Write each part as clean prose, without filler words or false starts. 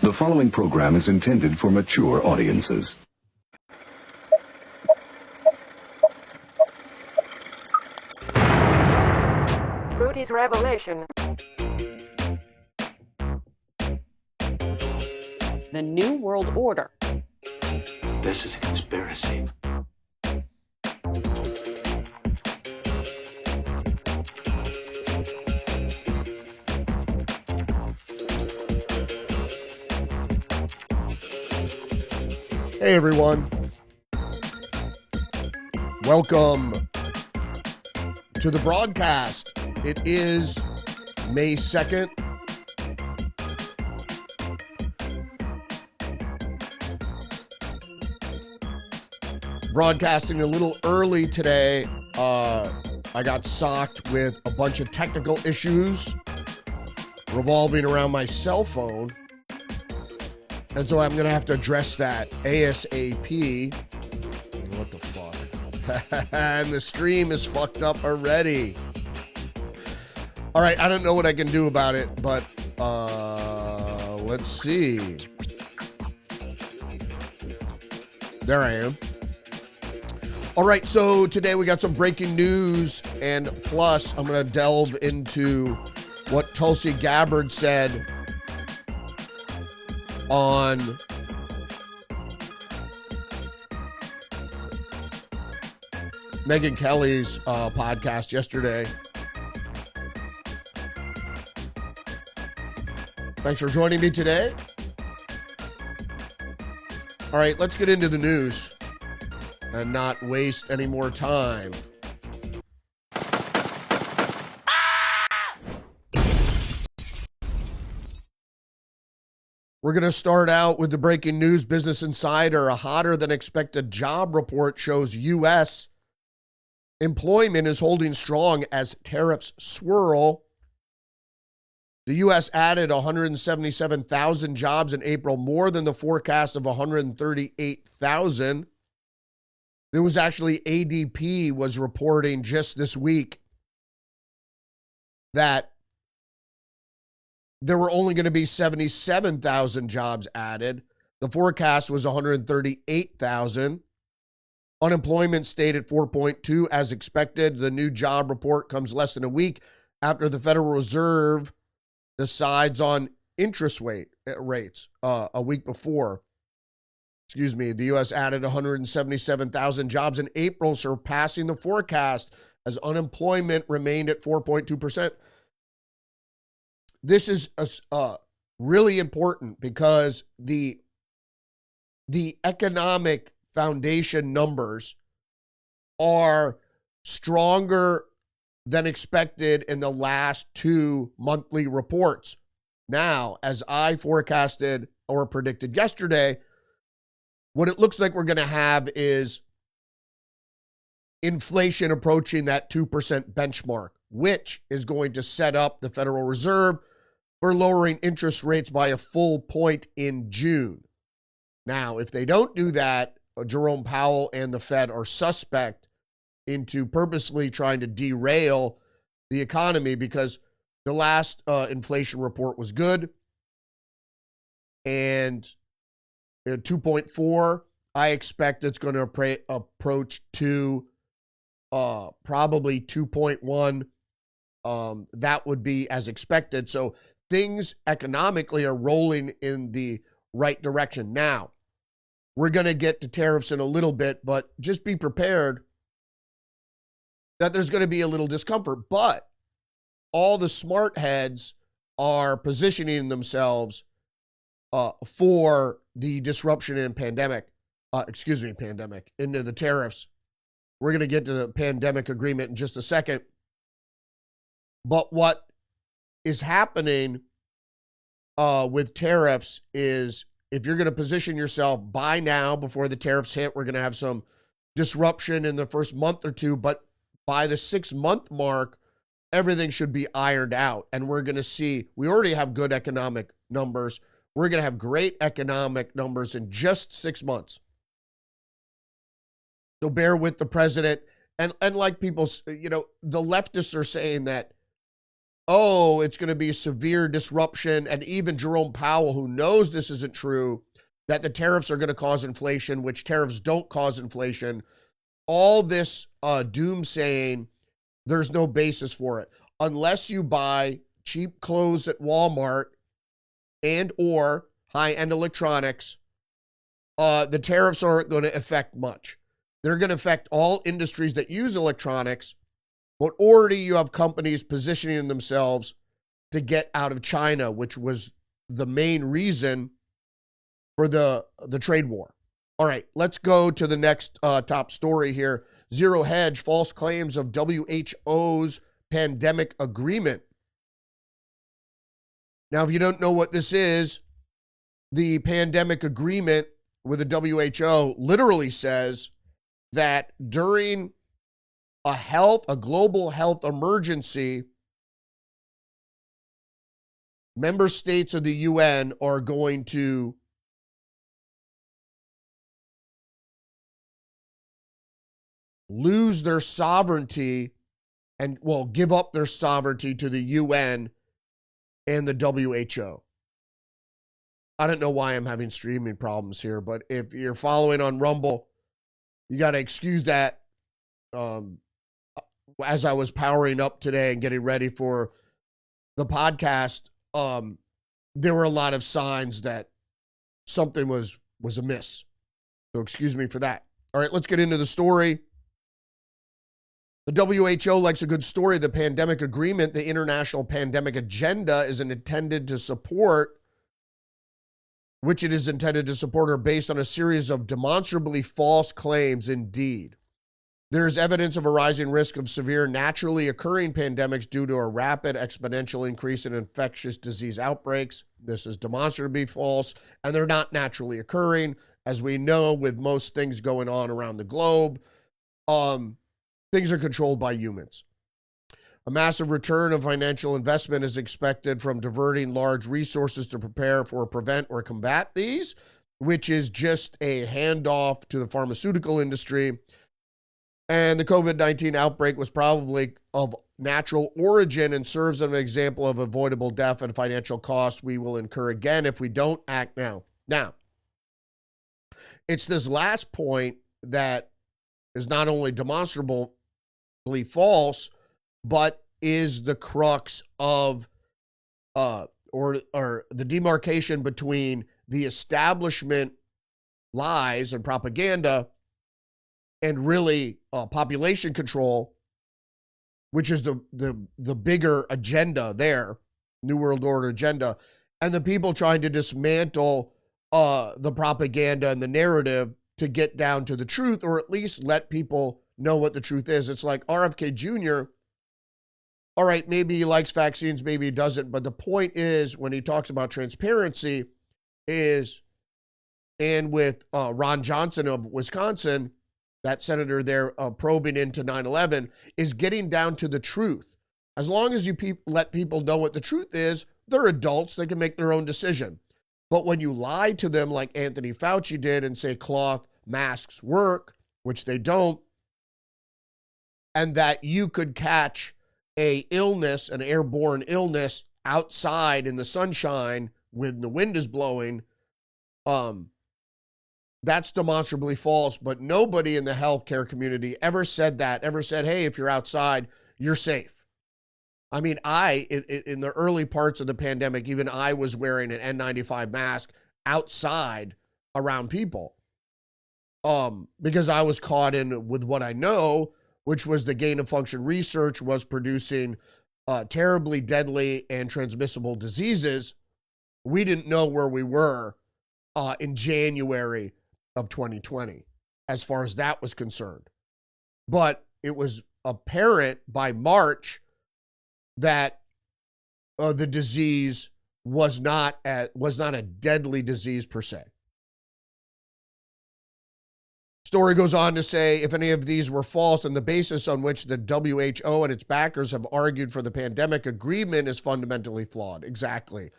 The following program is intended for mature audiences. Rudy's Revelation. The New World Order. This is a conspiracy. Hey everyone, welcome to the broadcast. It is May 2nd. Broadcasting a little early today. I got socked with a bunch of technical issues revolving around my cell phone. And so I'm going to have to address that ASAP. What the fuck? And the stream is fucked up already. All right, I don't know what I can do about it, but let's see. There I am. All right, so today we got some breaking news, and plus I'm going to delve into what Tulsi Gabbard said on Megyn Kelly's podcast yesterday. Thanks for joining me today. All right, let's get into the news and not waste any more time. We're going to start out with the breaking news. Business Insider, a hotter than expected job report shows U.S. employment is holding strong as tariffs swirl. The U.S. added 177,000 jobs in April, more than the forecast of 138,000. There was actually ADP was reporting just this week that there were only going to be 77,000 jobs added. The forecast was 138,000. Unemployment stayed at 4.2 as expected. The new job report comes less than a week after the Federal Reserve decides on interest rates a week before. The U.S. added 177,000 jobs in April, surpassing the forecast as unemployment remained at 4.2%. This is really important because the economic foundation numbers are stronger than expected in the last two monthly reports. Now, as I forecasted or predicted yesterday, what it looks like we're going to have is inflation approaching that 2% benchmark, which is going to set up the Federal Reserve for lowering interest rates by a full point in June. Now, if they don't do that, Jerome Powell and the Fed are suspect into purposely trying to derail the economy because the last inflation report was good. And 2.4, I expect it's going to approach to probably 2.1. That would be as expected. So things economically are rolling in the right direction. Now, we're going to get to tariffs in a little bit, but just be prepared that there's going to be a little discomfort. But all the smart heads are positioning themselves for the disruption in pandemic into the tariffs. We're going to get to the pandemic agreement in just a second. But what is happening with tariffs is if you're going to position yourself, buy now before the tariffs hit. We're going to have some disruption in the first month or two, but by the 6-month mark, everything should be ironed out. And we're going to see, we already have good economic numbers. We're going to have great economic numbers in just 6 months. So bear with the president. And like people, the leftists are saying that oh, it's going to be severe disruption, and even Jerome Powell, who knows this isn't true, that the tariffs are going to cause inflation, which tariffs don't cause inflation. All this doomsaying, there's no basis for it. Unless you buy cheap clothes at Walmart and or high-end electronics, the tariffs aren't going to affect much. They're going to affect all industries that use electronics, but already you have companies positioning themselves to get out of China, which was the main reason for the trade war. All right, let's go to the next top story here. Zero Hedge, false claims of WHO's pandemic agreement. Now, if you don't know what this is, the pandemic agreement with the WHO literally says that during a global health emergency, member states of the UN are going to lose their sovereignty and, well, give up their sovereignty to the UN and the WHO. I don't know why I'm having streaming problems here, but if you're following on Rumble, you got to excuse that. As I was powering up today and getting ready for the podcast, there were a lot of signs that something was amiss. So excuse me for that. All right, let's get into the story. The WHO likes a good story. The pandemic agreement, the international pandemic agenda, is intended to support, which it is intended to support, are based on a series of demonstrably false claims indeed. There is evidence of a rising risk of severe naturally occurring pandemics due to a rapid exponential increase in infectious disease outbreaks. This is demonstrably false, and they're not naturally occurring. As we know, with most things going on around the globe, things are controlled by humans. A massive return of financial investment is expected from diverting large resources to prepare for, prevent, or combat these, which is just a handoff to the pharmaceutical industry. And the COVID-19 outbreak was probably of natural origin and serves as an example of avoidable death and financial costs we will incur again if we don't act now. Now, it's this last point that is not only demonstrably false, but is the crux of or the demarcation between the establishment lies and propaganda and really population control, which is the bigger agenda there, New World Order agenda, and the people trying to dismantle the propaganda and the narrative to get down to the truth, or at least let people know what the truth is. It's like RFK Jr., all right, maybe he likes vaccines, maybe he doesn't, but the point is, when he talks about transparency, is, and with Ron Johnson of Wisconsin, that senator there probing into 9/11, is getting down to the truth. As long as you let people know what the truth is, they're adults, they can make their own decision. But when you lie to them like Anthony Fauci did and say cloth masks work, which they don't, and that you could catch an airborne illness outside in the sunshine when the wind is blowing, that's demonstrably false. But nobody in the healthcare community ever said that, ever said, hey, if you're outside, you're safe. I mean, in the early parts of the pandemic, even I was wearing an N95 mask outside around people because I was caught in with what I know, which was the gain of function research was producing terribly deadly and transmissible diseases. We didn't know where we were in January of 2020 as far as that was concerned. But it was apparent by March that the disease was not a deadly disease per se. Story goes on to say, if any of these were false, then the basis on which the WHO and its backers have argued for the pandemic agreement is fundamentally flawed. Exactly.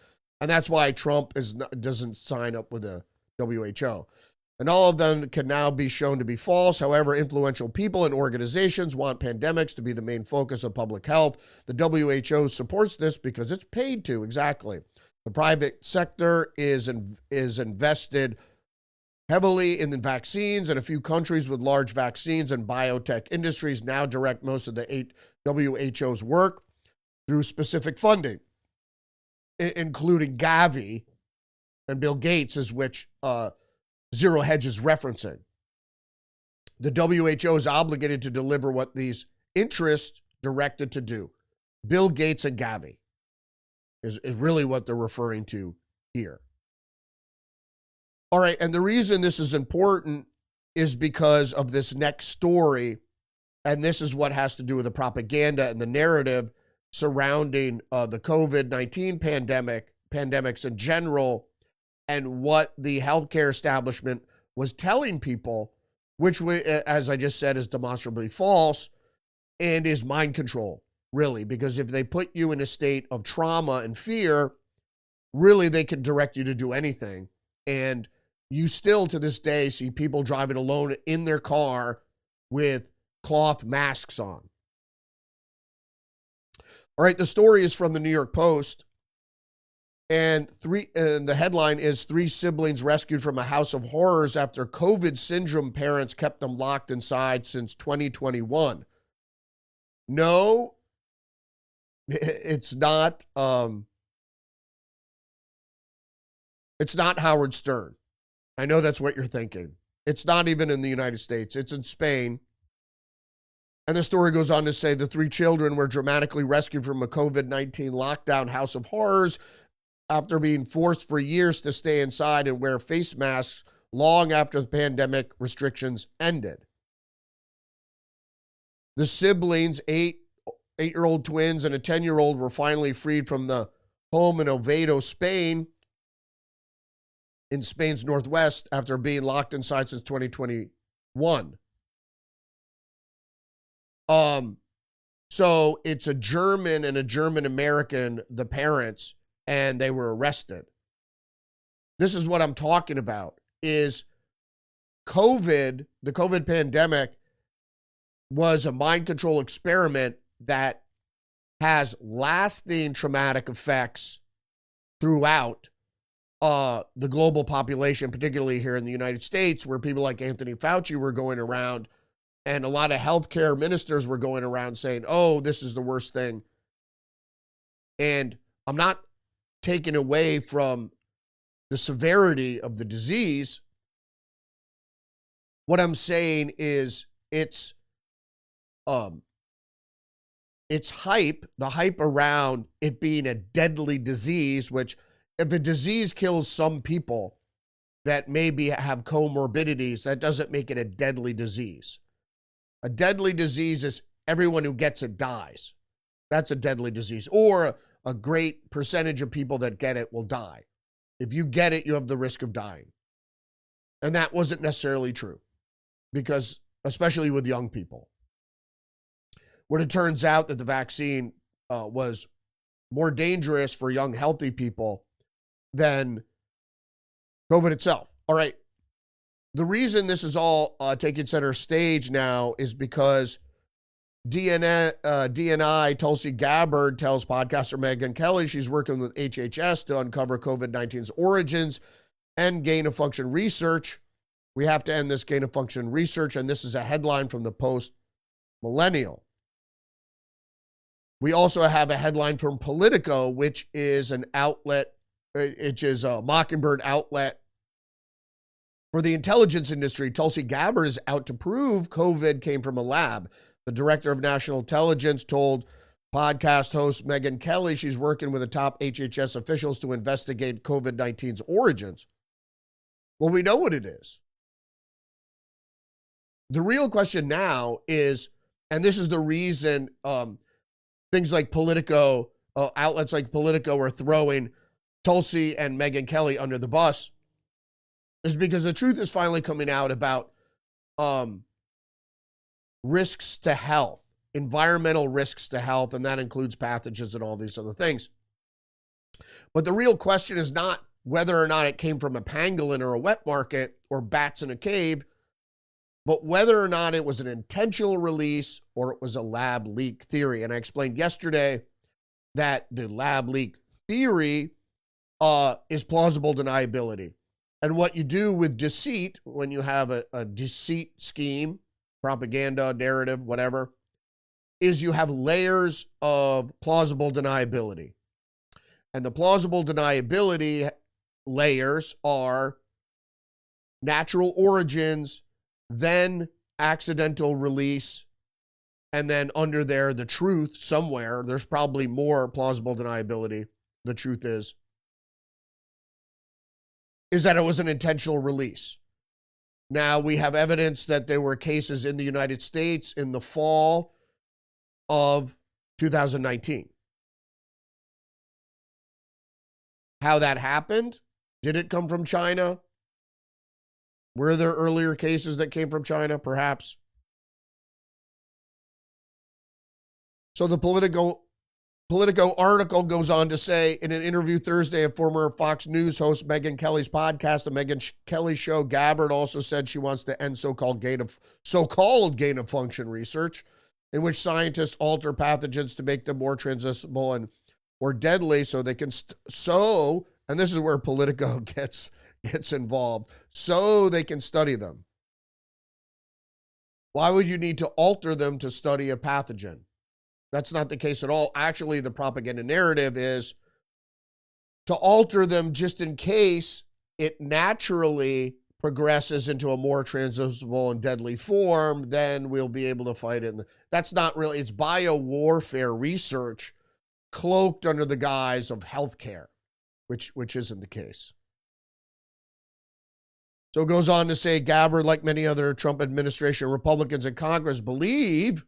And that's why Trump doesn't sign up with the WHO. And all of them can now be shown to be false. However, influential people and organizations want pandemics to be the main focus of public health. The WHO supports this because it's paid to, exactly. The private sector is invested heavily in the vaccines, and a few countries with large vaccines and biotech industries now direct most of the WHO's work through specific funding, including Gavi and Bill Gates, is which Zero Hedge is referencing. The WHO is obligated to deliver what these interests directed to do. Bill Gates and Gavi is really what they're referring to here. All right, and the reason this is important is because of this next story, and this is what has to do with the propaganda and the narrative surrounding the COVID-19 pandemics in general, and what the healthcare establishment was telling people, which, as I just said, is demonstrably false and is mind control, really, because if they put you in a state of trauma and fear, really they can direct you to do anything. And you still, to this day, see people driving alone in their car with cloth masks on. All right, the story is from the New York Post. And the headline is 3 siblings rescued from a house of horrors after COVID syndrome parents kept them locked inside since 2021. No, it's not. It's not Howard Stern. I know that's what you're thinking. It's not even in the United States. It's in Spain. And the story goes on to say the 3 children were dramatically rescued from a COVID-19 lockdown house of horrors after being forced for years to stay inside and wear face masks long after the pandemic restrictions ended. The siblings, 8-year-old twins and a 10-year-old, were finally freed from the home in Oviedo, Spain, in Spain's northwest, after being locked inside since 2021. So it's a German and a German-American, the parents, and they were arrested. This is what I'm talking about, is COVID, the COVID pandemic, was a mind control experiment that has lasting traumatic effects throughout the global population, particularly here in the United States, where people like Anthony Fauci were going around, and a lot of healthcare ministers were going around saying, oh, this is the worst thing. And I'm not taken away from the severity of the disease. What I'm saying is it's hype, the hype around it being a deadly disease, which if a disease kills some people that maybe have comorbidities, that doesn't make it a deadly disease. A deadly disease is everyone who gets it dies. That's a deadly disease. Or a great percentage of people that get it will die. If you get it, you have the risk of dying. And that wasn't necessarily true, because especially with young people. When it turns out that the vaccine was more dangerous for young, healthy people than COVID itself. All right. The reason this is all taking center stage now is because DNI Tulsi Gabbard tells podcaster Megyn Kelly she's working with HHS to uncover COVID-19's origins and gain-of-function research. We have to end this gain-of-function research, and this is a headline from the Post Millennial. We also have a headline from Politico, which is an outlet, which is a Mockingbird outlet for the intelligence industry. Tulsi Gabbard is out to prove COVID came from a lab. The director of national intelligence told podcast host Megyn Kelly she's working with the top HHS officials to investigate COVID-19's origins. Well, we know what it is. The real question now is, and this is the reason things like Politico, outlets like Politico are throwing Tulsi and Megyn Kelly under the bus, is because the truth is finally coming out about risks to health, environmental risks to health, and that includes pathogens and all these other things. But the real question is not whether or not it came from a pangolin or a wet market or bats in a cave, but whether or not it was an intentional release or it was a lab leak theory. And I explained yesterday that the lab leak theory is plausible deniability. And what you do with deceit, when you have a deceit scheme, propaganda, narrative, whatever, is you have layers of plausible deniability. And the plausible deniability layers are natural origins, then accidental release, and then under there, the truth somewhere. There's probably more plausible deniability. The truth is that it was an intentional release. Now, we have evidence that there were cases in the United States in the fall of 2019. How that happened? Did it come from China? Were there earlier cases that came from China? Perhaps. So the Politico article goes on to say, in an interview Thursday, a former Fox News host, Megyn Kelly's podcast, The Megyn Kelly Show, Gabbard, also said she wants to end so-called gain-of-function research, in which scientists alter pathogens to make them more transmissible and or deadly, so they can and this is where Politico gets involved, so they can study them. Why would you need to alter them to study a pathogen? That's not the case at all. Actually, the propaganda narrative is to alter them just in case it naturally progresses into a more transmissible and deadly form, then we'll be able to fight it. That's not really, it's biowarfare research cloaked under the guise of healthcare, which isn't the case. So it goes on to say, Gabbard, like many other Trump administration Republicans in Congress, believe,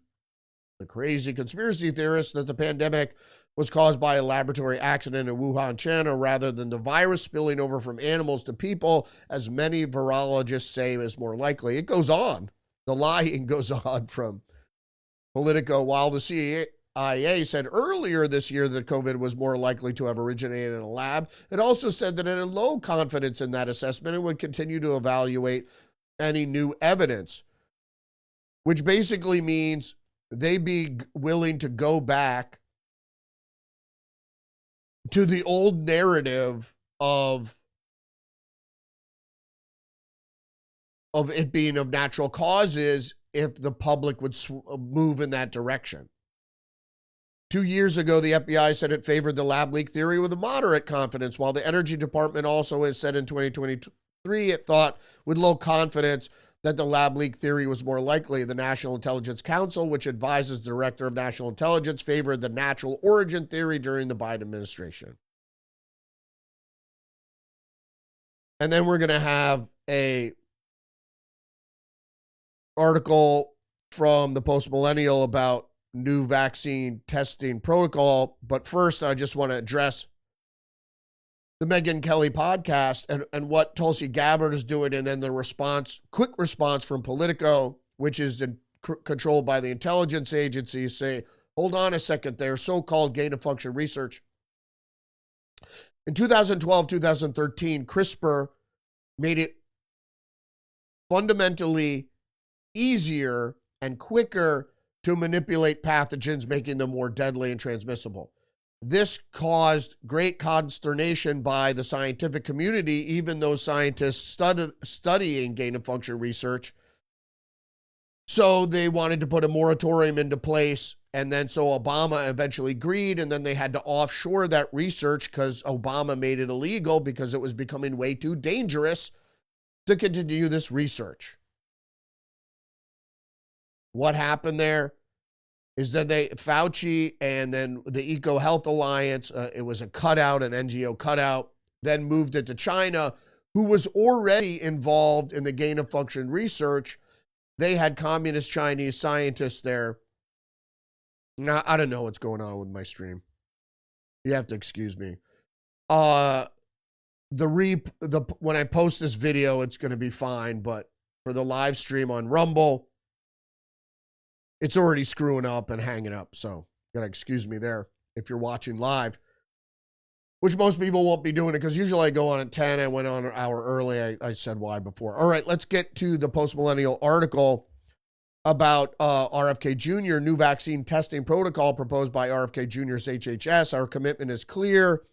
the crazy conspiracy theorists, that the pandemic was caused by a laboratory accident in Wuhan, China, rather than the virus spilling over from animals to people, as many virologists say is more likely. It goes on. The lying goes on from Politico, while the CIA said earlier this year that COVID was more likely to have originated in a lab. It also said that it had low confidence in that assessment and would continue to evaluate any new evidence, which basically means they'd be willing to go back to the old narrative of it being of natural causes if the public would move in that direction. 2 years ago, the FBI said it favored the lab leak theory with a moderate confidence, while the Energy Department also has said in 2023 it thought with low confidence that the lab leak theory was more likely. The National Intelligence Council, which advises the Director of National Intelligence, favored the natural origin theory during the Biden administration. And then we're going to have a article from the Post-Millennial about new vaccine testing protocol. But first, I just want to address the Megyn Kelly podcast and what Tulsi Gabbard is doing, and then the quick response from Politico, which is controlled by the intelligence agencies, say, hold on a second there, so-called gain-of-function research. In 2012, 2013, CRISPR made it fundamentally easier and quicker to manipulate pathogens, making them more deadly and transmissible. This caused great consternation by the scientific community, even those scientists studying gain-of-function research. So they wanted to put a moratorium into place, and then so Obama eventually agreed, and then they had to offshore that research because Obama made it illegal because it was becoming way too dangerous to continue this research. What happened there is that Fauci and then the Eco Health Alliance, it was a cutout, an NGO cutout, then moved it to China, who was already involved in the gain-of-function research. They had communist Chinese scientists there. Now, I don't know what's going on with my stream. You have to excuse me. When I post this video, it's going to be fine, but for the live stream on Rumble, it's already screwing up and hanging up, so you gotta excuse me there if you're watching live. which most people won't be doing it because usually I go on at 10. I went on an hour early. I said why before. All right, let's get to the post-millennial article about RFK Jr., new vaccine testing protocol proposed by RFK Jr.'s HHS. Our commitment is clear.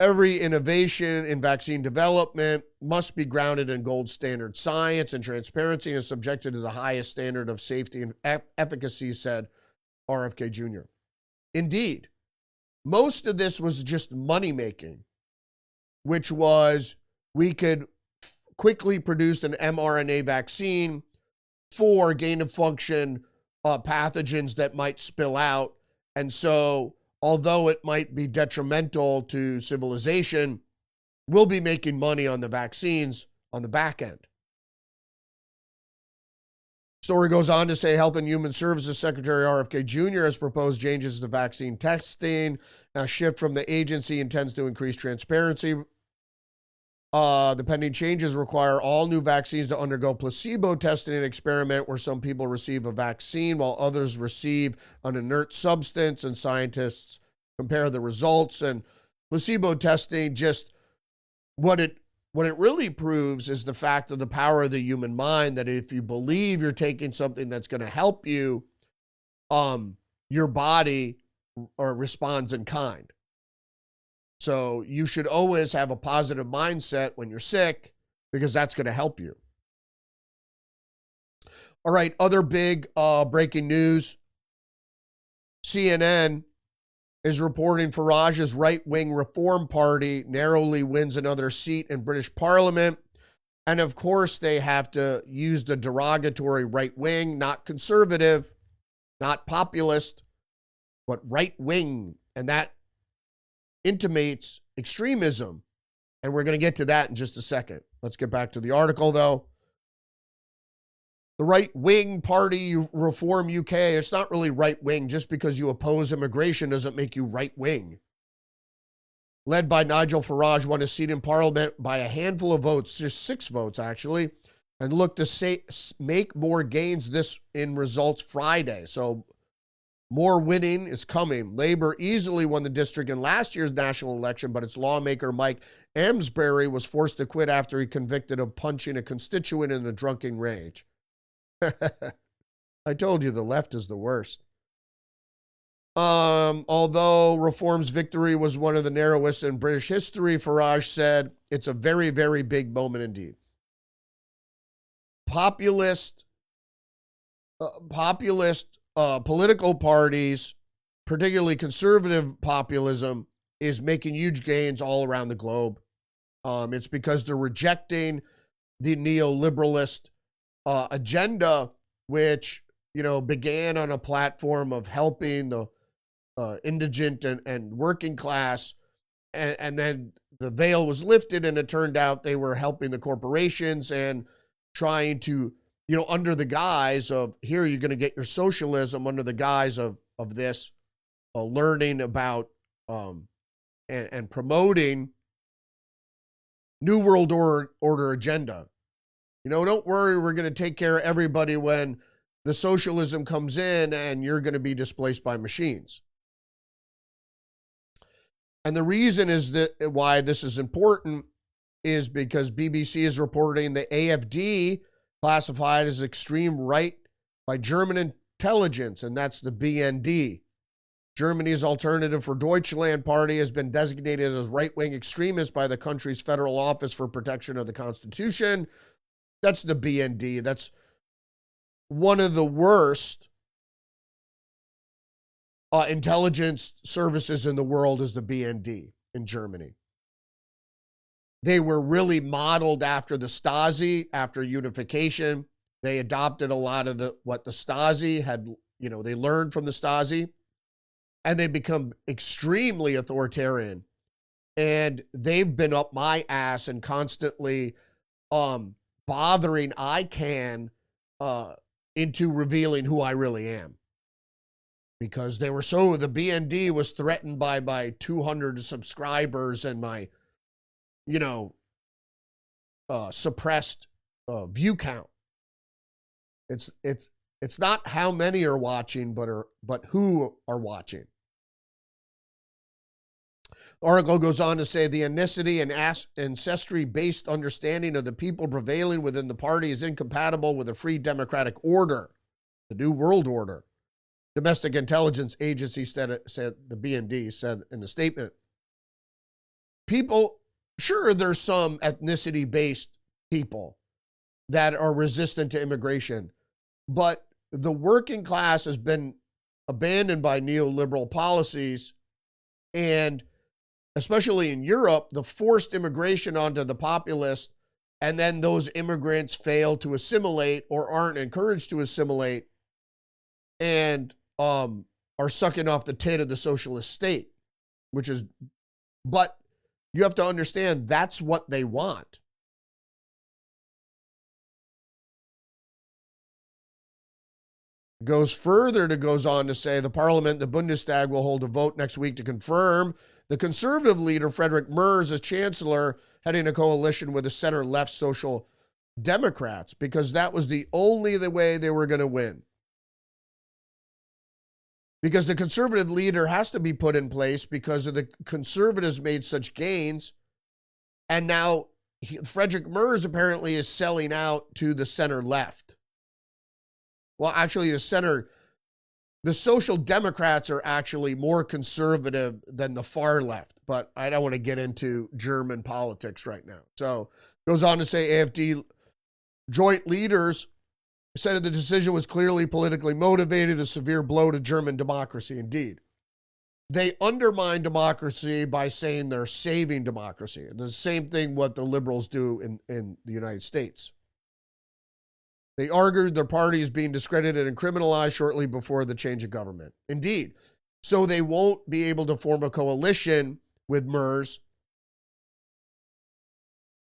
Every innovation in vaccine development must be grounded in gold standard science and transparency and is subjected to the highest standard of safety and efficacy, said RFK Jr. Indeed, most of this was just money making, which was we could quickly produce an mRNA vaccine for gain of function pathogens that might spill out. And so, although it might be detrimental to civilization, we'll be making money on the vaccines on the back end. Story goes on to say Health and Human Services Secretary RFK Jr. has proposed changes to vaccine testing. A shift from the agency intends to increase transparency. The pending changes require all new vaccines to undergo placebo testing and experiment where some people receive a vaccine while others receive an inert substance, and scientists compare the results. And placebo testing, just what it really proves is the fact of the power of the human mind, that if you believe you're taking something that's going to help you, your body responds in kind. So you should always have a positive mindset when you're sick, because that's going to help you. All right, other big breaking news. CNN is reporting Farage's right-wing Reform Party narrowly wins another seat in British Parliament. And of course, they have to use the derogatory right-wing, not conservative, not populist, but right-wing. And that intimates extremism. And we're going to get to that in just a second. Let's get back to the article, though. The right-wing party, Reform UK, it's not really right-wing. Just because you oppose immigration doesn't make you right-wing. Led by Nigel Farage, won a seat in Parliament by a handful of votes, just 6 votes actually, and look to make more gains this in results Friday. So more winning is coming. Labour easily won the district in last year's national election, but its lawmaker Mike Amsbury was forced to quit after he convicted of punching a constituent in a drunken rage. I told you the left is the worst. Although Reform's victory was one of the narrowest in British history, Farage said it's a very, very big moment indeed. Populist political parties, particularly conservative populism, is making huge gains all around the globe. It's because they're rejecting the neoliberalist agenda, which, began on a platform of helping the indigent and working class, and then the veil was lifted, and it turned out they were helping the corporations and trying to, under the guise of, here you're going to get your socialism, under the guise of this, learning about and promoting New World Order agenda. Don't worry, we're going to take care of everybody when the socialism comes in and you're going to be displaced by machines. And the reason is that why this is important is because BBC is reporting the AfD classified as extreme right by German intelligence, and that's the BND. Germany's Alternative for Deutschland party has been designated as right-wing extremist by the country's Federal Office for Protection of the Constitution. That's the BND. That's one of the worst intelligence services in the world, is the BND in Germany. They were really modeled after the Stasi after unification. They adopted a lot of what the Stasi had, they learned from the Stasi, and they become extremely authoritarian. And they've been up my ass and constantly bothering ICANN into revealing who I really am. Because the BND was threatened by my 200 subscribers and my, suppressed view count. It's not how many are watching, but who are watching. The article goes on to say the ethnicity and ancestry-based understanding of the people prevailing within the party is incompatible with a free democratic order, the New World Order. Domestic Intelligence Agency said the BND said in a statement. People, sure, there's some ethnicity-based people that are resistant to immigration, but the working class has been abandoned by neoliberal policies, and especially in Europe, the forced immigration onto the populists, and then those immigrants fail to assimilate or aren't encouraged to assimilate and are sucking off the tit of the socialist state, but you have to understand that's what they want. Goes on to say the parliament, the Bundestag, will hold a vote next week to confirm the conservative leader, Friedrich Merz, as chancellor, heading a coalition with the center-left social democrats, because that was the way they were going to win. Because the conservative leader has to be put in place because of the conservatives made such gains. And now Friedrich Merz apparently is selling out to the center-left. Well, actually, the social democrats are actually more conservative than the far left, but I don't want to get into German politics right now. So goes on to say AfD joint leaders said that the decision was clearly politically motivated, a severe blow to German democracy. Indeed, they undermine democracy by saying they're saving democracy. The same thing what the liberals do in the United States. They argued their party is being discredited and criminalized shortly before the change of government. Indeed. So they won't be able to form a coalition with Merz.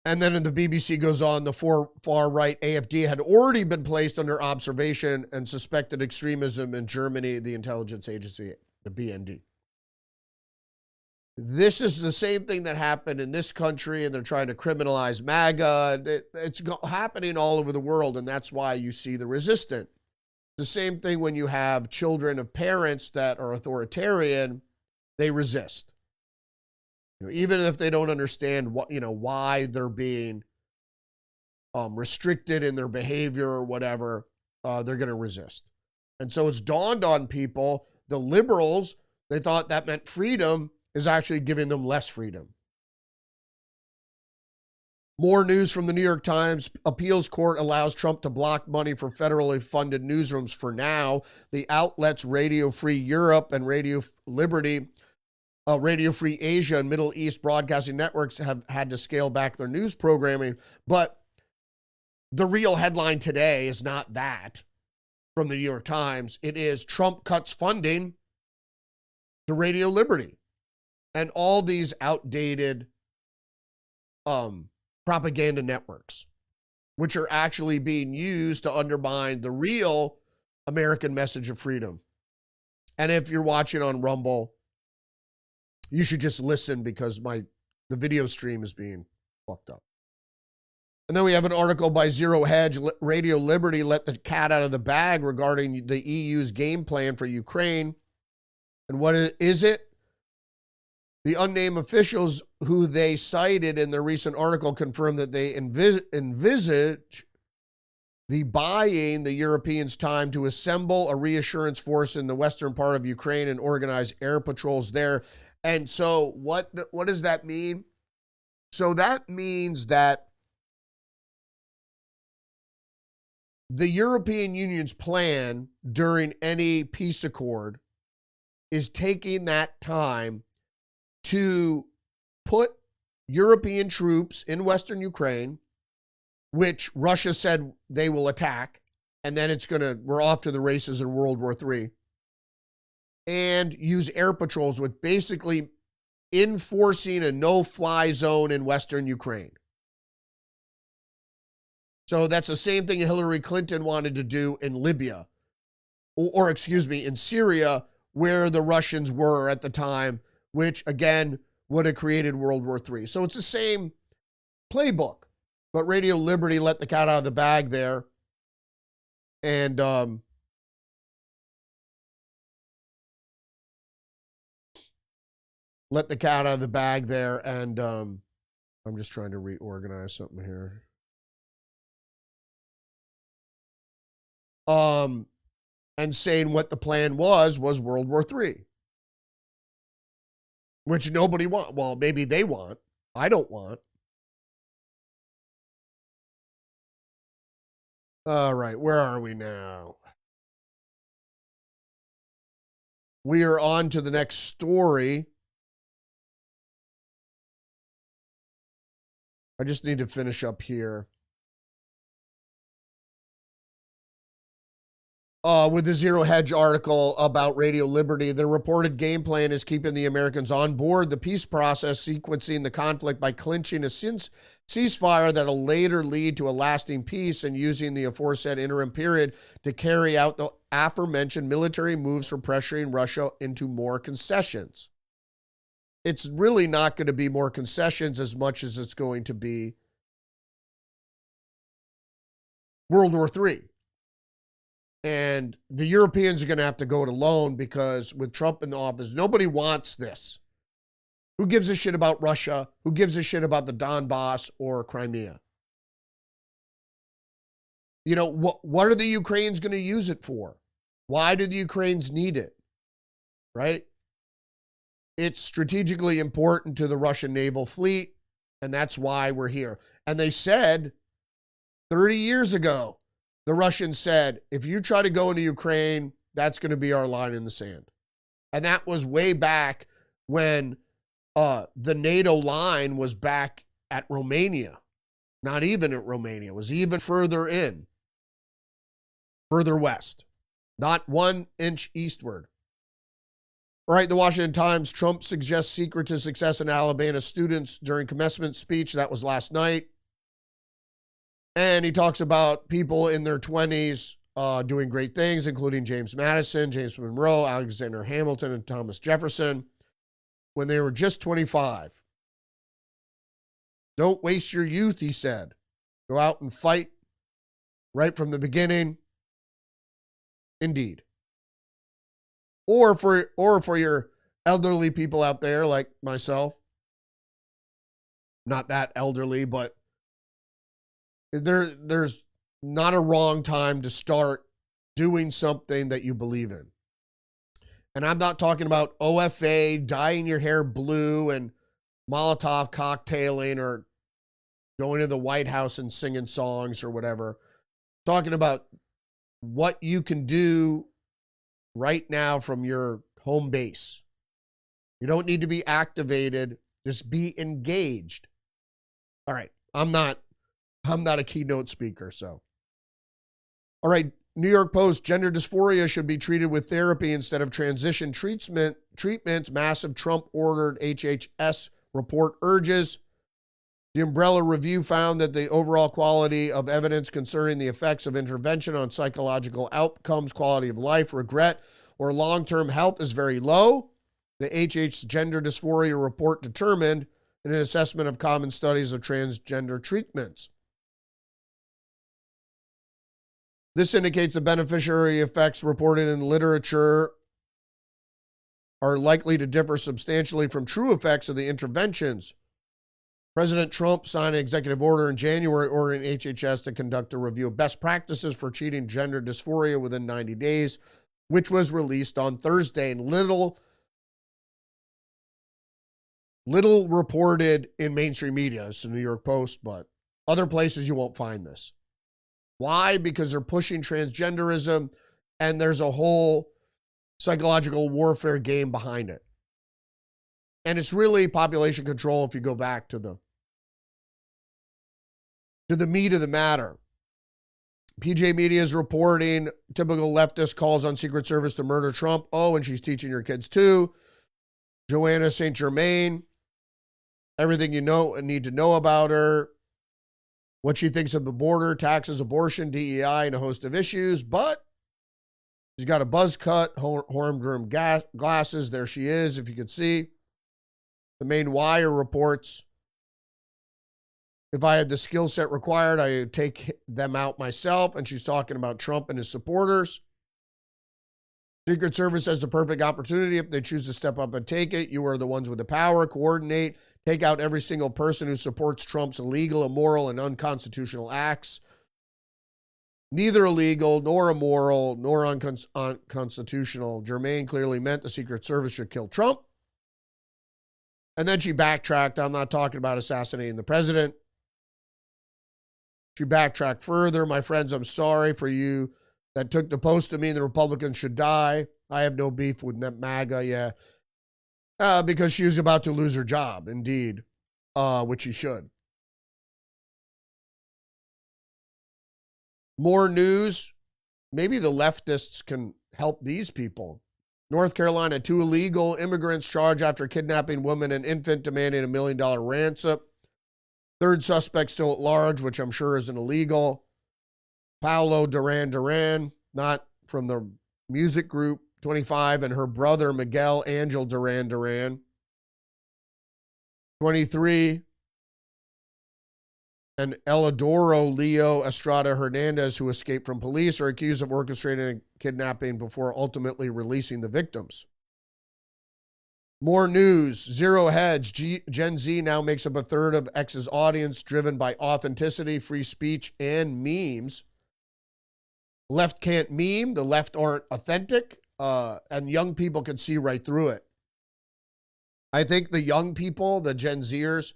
And then the BBC goes on, the far-right AfD had already been placed under observation and suspected extremism in Germany, the intelligence agency, the BND. This is the same thing that happened in this country, and they're trying to criminalize MAGA. It's happening all over the world, and that's why you see the resistance. The same thing when you have children of parents that are authoritarian, they resist. Even if they don't understand why they're being restricted in their behavior or whatever, they're going to resist. And so it's dawned on people, the liberals, they thought that meant freedom, is actually giving them less freedom. More news from the New York Times. Appeals court allows Trump to block money for federally funded newsrooms for now. The outlets Radio Free Europe and Radio Liberty, Radio Free Asia and Middle East broadcasting networks have had to scale back their news programming. But the real headline today is not that from the New York Times. It is Trump cuts funding to Radio Liberty and all these outdated propaganda networks, which are actually being used to undermine the real American message of freedom. And if you're watching on Rumble, you should just listen because the video stream is being fucked up. And then we have an article by Zero Hedge. Radio Liberty let the cat out of the bag regarding the EU's game plan for Ukraine. And what is it? The unnamed officials who they cited in their recent article confirmed that they envisage buying the Europeans time to assemble a reassurance force in the western part of Ukraine and organize air patrols there. And so what does that mean? So that means that the European Union's plan during any peace accord is taking that time to put European troops in Western Ukraine, which Russia said they will attack, and then we're off to the races in World War III, and use air patrols, with basically enforcing a no-fly zone in Western Ukraine. So that's the same thing Hillary Clinton wanted to do in Libya, in Syria, where the Russians were at the time, which, again, would have created World War III. So it's the same playbook. But Radio Liberty let the cat out of the bag there. And let the cat out of the bag there. And I'm just trying to reorganize something here. And saying what the plan was World War III, which nobody want. Well, maybe they want. I don't want. All right, where are we now? We are on to the next story. I just need to finish up here. With the Zero Hedge article about Radio Liberty, the reported game plan is keeping the Americans on board the peace process, sequencing the conflict by clinching a ceasefire that'll later lead to a lasting peace, and using the aforesaid interim period to carry out the aforementioned military moves for pressuring Russia into more concessions. It's really not going to be more concessions as much as it's going to be World War III. And the Europeans are going to have to go it alone, because with Trump in the office, nobody wants this. Who gives a shit about Russia? Who gives a shit about the Donbass or Crimea? You know, what are the Ukrainians going to use it for? Why do the Ukrainians need it? Right? It's strategically important to the Russian naval fleet, and that's why we're here. And they said 30 years ago, the Russians said, if you try to go into Ukraine, that's going to be our line in the sand. And that was way back when the NATO line was back at Romania. Not even at Romania. It was even further in. Further west. Not 1 inch eastward. All right, the Washington Times, Trump suggests secret to success in Alabama students during commencement speech. That was last night. And he talks about people in their 20s doing great things, including James Madison, James Monroe, Alexander Hamilton, and Thomas Jefferson, when they were just 25. Don't waste your youth, he said. Go out and fight right from the beginning. Indeed. Or for your elderly people out there like myself. Not that elderly, but there's not a wrong time to start doing something that you believe in. And I'm not talking about OFA, dyeing your hair blue and Molotov cocktailing or going to the White House and singing songs or whatever. I'm talking about what you can do right now from your home base. You don't need to be activated. Just be engaged. All right. I'm not a keynote speaker, so. All right, New York Post, gender dysphoria should be treated with therapy instead of transition treatments. Massive Trump-ordered HHS report urges. The Umbrella Review found that the overall quality of evidence concerning the effects of intervention on psychological outcomes, quality of life, regret, or long-term health is very low. The HHS gender dysphoria report determined in an assessment of common studies of transgender treatments. This indicates the beneficiary effects reported in literature are likely to differ substantially from true effects of the interventions. President Trump signed an executive order in January ordering HHS to conduct a review of best practices for treating gender dysphoria within 90 days, which was released on Thursday. And little reported in mainstream media. It's the New York Post, but other places you won't find this. Why? Because they're pushing transgenderism, and there's a whole psychological warfare game behind it. And it's really population control if you go back to the meat of the matter. PJ Media is reporting typical leftist calls on Secret Service to murder Trump. Oh, and she's teaching your kids too. Joanna St. Germain, everything you know and need to know about her. What she thinks of the border, taxes, abortion, DEI, and a host of issues. But she's got a buzz cut, horn-rimmed glasses. There she is, if you could see. The main wire reports, if I had the skill set required, I would take them out myself. And she's talking about Trump and his supporters. Secret Service has the perfect opportunity if they choose to step up and take it. You are the ones with the power. Coordinate. Take out every single person who supports Trump's illegal, immoral, and unconstitutional acts. Neither illegal, nor immoral, nor unconstitutional. Germain clearly meant the Secret Service should kill Trump. And then she backtracked. I'm not talking about assassinating the president. She backtracked further. My friends, I'm sorry for you that took the post to mean the Republicans should die. I have no beef with MAGA, yeah. Because she was about to lose her job, indeed, which she should. More news. Maybe the leftists can help these people. North Carolina, 2 illegal immigrants charged after kidnapping woman and infant, demanding $1 million ransom. 3rd suspect still at large, which I'm sure isn't illegal. Paolo Duran, not from the music group, 25, and her brother, Miguel Angel Duran, 23, and Elidoro Leo Estrada Hernandez, who escaped from police, are accused of orchestrating a kidnapping before ultimately releasing the victims. More news. Zero Hedge. Gen Z now makes up 1/3 of X's audience, driven by authenticity, free speech, and memes. Left can't meme. The left aren't authentic. And young people can see right through it. I think the young people, the Gen Zers,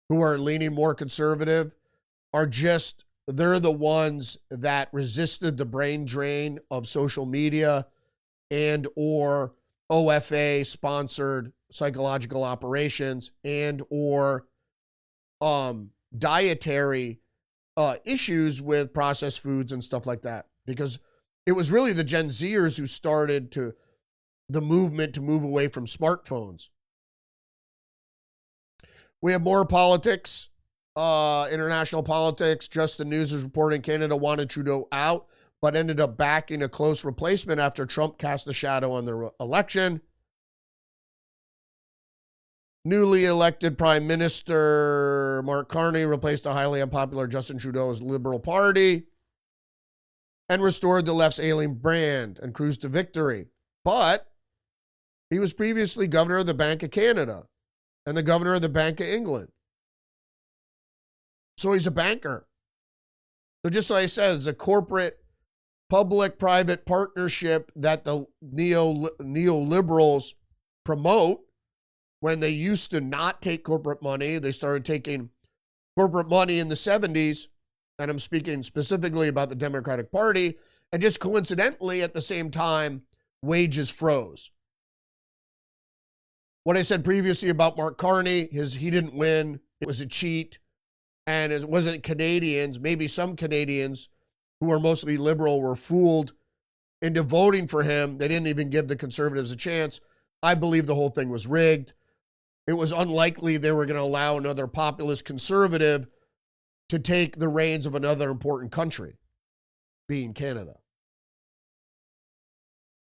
who are leaning more conservative, they're the ones that resisted the brain drain of social media and or OFA sponsored psychological operations and or dietary issues with processed foods and stuff like that. Because it was really the Gen Zers who started the movement to move away from smartphones. We have more politics, international politics. Just the News is reporting Canada wanted Trudeau out, but ended up backing a close replacement after Trump cast a shadow on the election. Newly elected Prime Minister Mark Carney replaced the highly unpopular Justin Trudeau's Liberal Party and restored the left's alien brand and cruised to victory. But he was previously governor of the Bank of Canada and the governor of the Bank of England. So he's a banker. So just like I said, it's a corporate public-private partnership that the neoliberals promote. When they used to not take corporate money, they started taking corporate money in the 70s, and I'm speaking specifically about the Democratic Party, and just coincidentally at the same time, wages froze. What I said previously about Mark Carney, he didn't win, it was a cheat, and it wasn't Canadians, maybe some Canadians who are mostly liberal were fooled into voting for him. They didn't even give the conservatives a chance. I believe the whole thing was rigged. It was unlikely they were going to allow another populist conservative to take the reins of another important country, being Canada.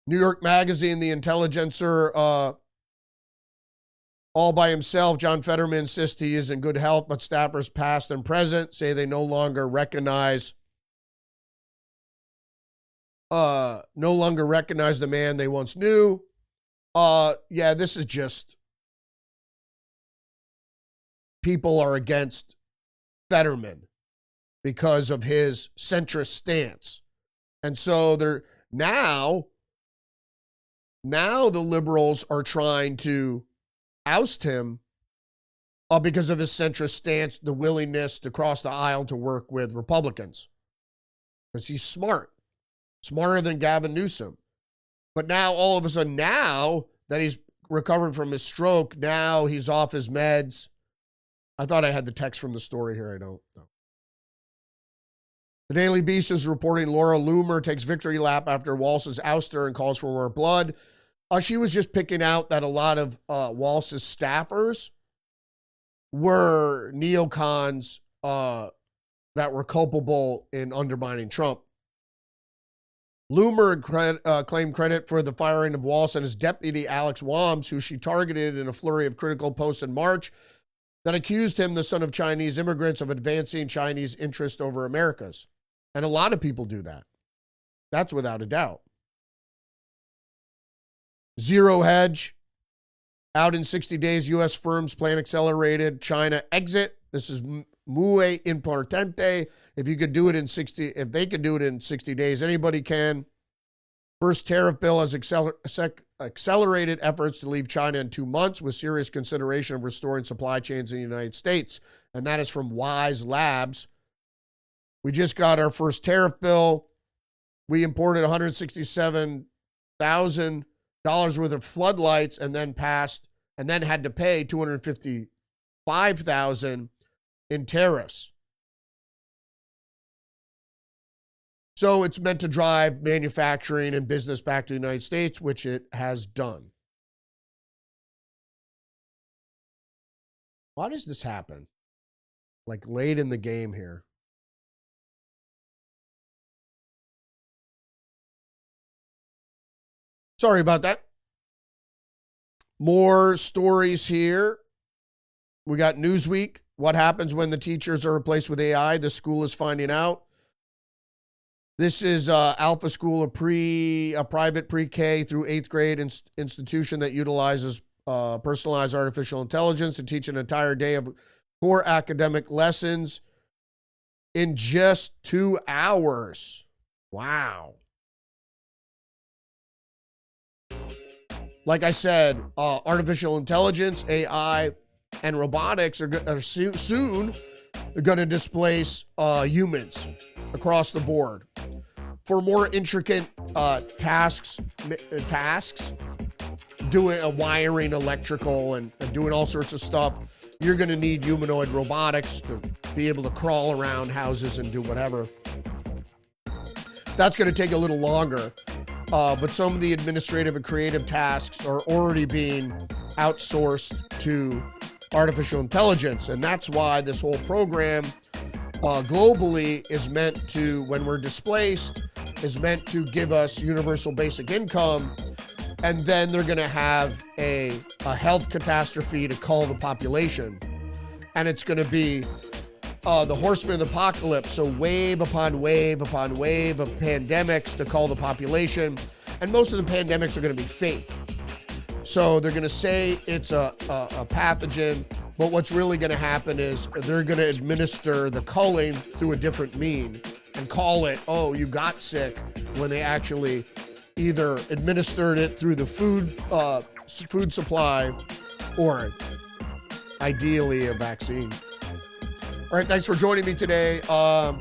New York Magazine, The Intelligencer, all by himself. John Fetterman insists he is in good health, but staffers past and present say they no longer recognize the man they once knew. Yeah, this is just people are against Fetterman because of his centrist stance. And so they're now the liberals are trying to oust him because of his centrist stance, the willingness to cross the aisle to work with Republicans. Because he's smart. Smarter than Gavin Newsom. But now, all of a sudden, now that he's recovered from his stroke, now he's off his meds. I thought I had the text from the story here. I don't know. The Daily Beast is reporting Laura Loomer takes victory lap after Walz's ouster and calls for more blood. She was just picking out that a lot of Walz's staffers were neocons that were culpable in undermining Trump. Loomer claimed credit for the firing of Walz and his deputy, Alex Wams, who she targeted in a flurry of critical posts in March that accused him, the son of Chinese immigrants, of advancing Chinese interest over America's. And a lot of people do that. That's without a doubt. Zero hedge. Out in 60 days, U.S. firms plan accelerated China exit. This is muy importante. If you could do it in 60, if they could do it in 60 days, anybody can. First tariff bill has accelerated efforts to leave China in 2 months with serious consideration of restoring supply chains in the United States. And that is from Wise Labs. We just got our first tariff bill. We imported $167,000 worth of floodlights and then had to pay $255,000 in tariffs. So it's meant to drive manufacturing and business back to the United States, which it has done. Why does this happen? Like late in the game here. Sorry about that. More stories here. We got Newsweek. What happens when the teachers are replaced with AI? The school is finding out. This is Alpha School, a private pre-K through 8th grade institution that utilizes personalized artificial intelligence to teach an entire day of core academic lessons in just 2 hours. Wow. Like I said, artificial intelligence, AI, and robotics are soon going to displace humans across the board. For more intricate tasks, doing wiring, electrical, and doing all sorts of stuff, you're going to need humanoid robotics to be able to crawl around houses and do whatever. That's going to take a little longer, but some of the administrative and creative tasks are already being outsourced to artificial intelligence, and that's why this whole program globally is meant to, when we're displaced, is meant to give us universal basic income, and then they're going to have a health catastrophe to cull the population. And it's going to be the horsemen of the apocalypse, so wave upon wave upon wave of pandemics to cull the population, and most of the pandemics are going to be fake. So they're going to say it's a pathogen, but what's really going to happen is they're going to administer the culling through a different mean and call it, oh, you got sick, when they actually either administered it through the food supply or ideally a vaccine. All right, thanks for joining me today.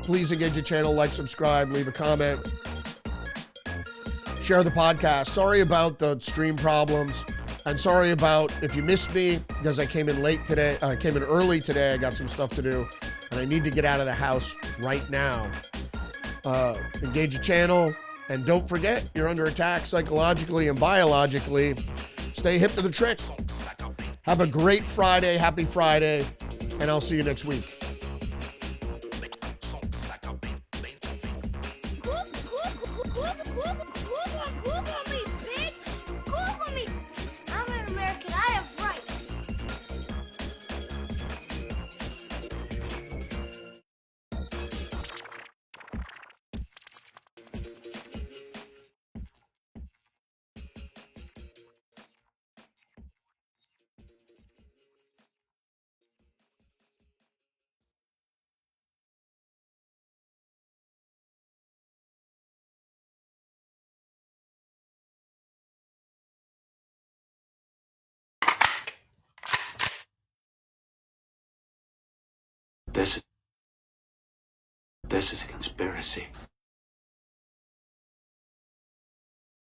Please engage the channel, like, subscribe, leave a comment, share the podcast. Sorry about the stream problems. And sorry about if you missed me, because I came in late today. I came in early today. I got some stuff to do, and I need to get out of the house right now. Engage the channel, and don't forget, you're under attack psychologically and biologically. Stay hip to the trick. Have a great Friday. Happy Friday, and I'll see you next week. This is a conspiracy.